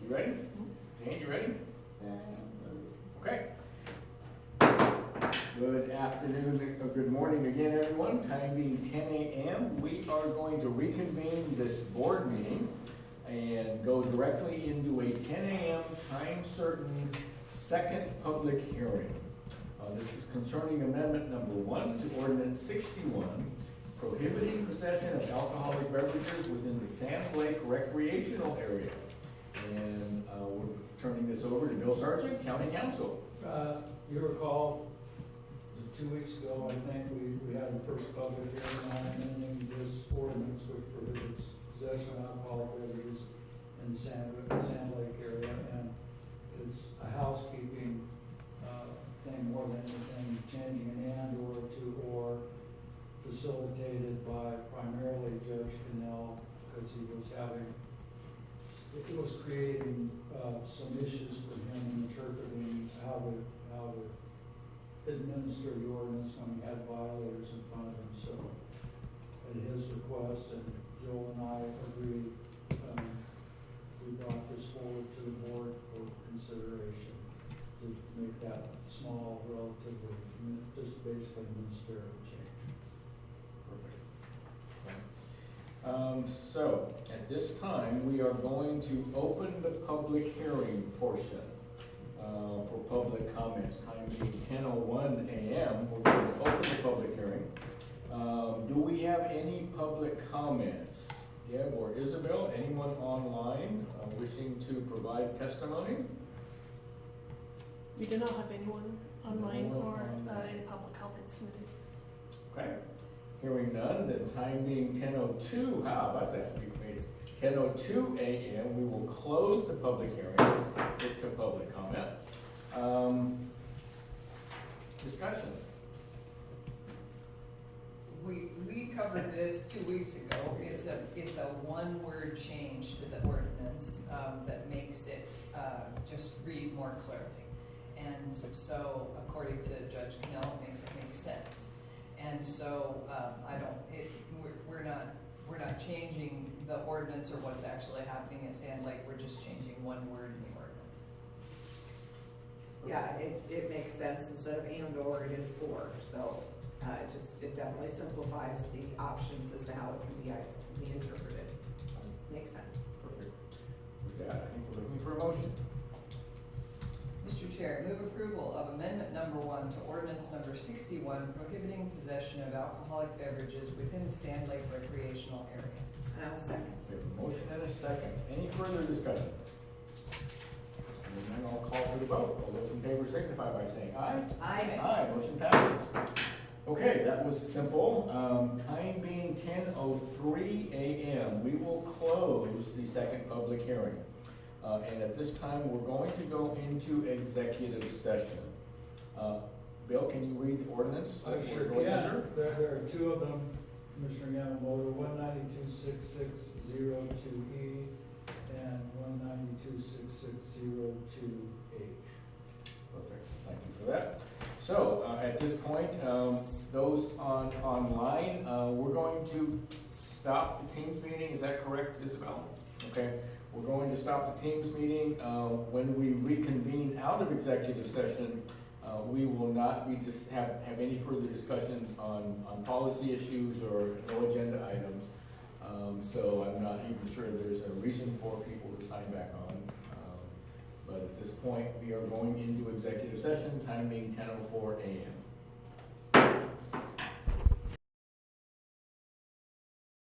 You ready? Jane, you ready? Okay. Good afternoon, or good morning again, everyone. Time being 10 a.m., we are going to reconvene this board meeting and go directly into a 10 a.m. time certain second public hearing. This is concerning amendment number 1 to ordinance 61, prohibiting possession of alcoholic beverages within the Sand Lake recreational area. And we're turning this over to Bill Sargent, County Counsel. You recall, 2 weeks ago, I think, we had the first public hearing on amending this ordinance which prohibits possession of alcoholic beverages in the Sand Lake area, and it's a housekeeping thing more than anything, changing an and or facilitated by primarily Judge Cannell, because it was creating some issues for him in interpreting how to administer the ordinance when he had violators in front of him. So at his request, and Joel and I agreed, we brought this forward to the board for consideration to make that small, relatively, just basically ministerial change. Perfect. So at this time, we are going to open the public hearing portion for public comments. Time being 10:01 a.m., we're going to open the public hearing. Do we have any public comments? Deb or Isabel, anyone online wishing to provide testimony? We do not have anyone online No one or online. any public comment submitted. Okay. Hearing none, then time being 10:02, how about that? We made it 10:02 a.m. We will close the public hearing, get to public comment. Discussion. We covered this 2 weeks ago. It's a one-word change to the ordinance that makes it just read more clearly. And so, according to Judge Cannell, it makes it make sense. And so, we're not changing the ordinance or what's actually happening at Sand Lake. We're just changing one word in the ordinance. Yeah, it makes sense. Instead of and or, it is or. So it definitely simplifies the options as to how it can be interpreted. Makes sense. Perfect. With that, I think we're looking for a motion. Mr. Chair, move approval of amendment number 1 to ordinance number 61, prohibiting possession of alcoholic beverages within the Sand Lake recreational area. And I'll second. We have a motion and a second. Any further discussion? And then I'll call for the vote. All those in favor signify by saying aye. Aye. Aye, motion passes. Okay, that was simple. Time being 10:03 a.m., we will close the second public hearing. And at this time, we're going to go into executive session. Bill, can you read the ordinance? I that we're sure going can. under? There are two of them, Commissioner Yamamoto, 1926602E and 1926602H. Perfect, thank you for that. So, at this point, those online, we're going to stop the Teams meeting, is that correct, Isabel? Okay, we're going to stop the Teams meeting. When we reconvene out of executive session, we will not be have any further discussions on policy issues or no agenda items. So I'm not even sure there's a reason for people to sign back on. But at this point, we are going into executive session, time being 10:04 a.m.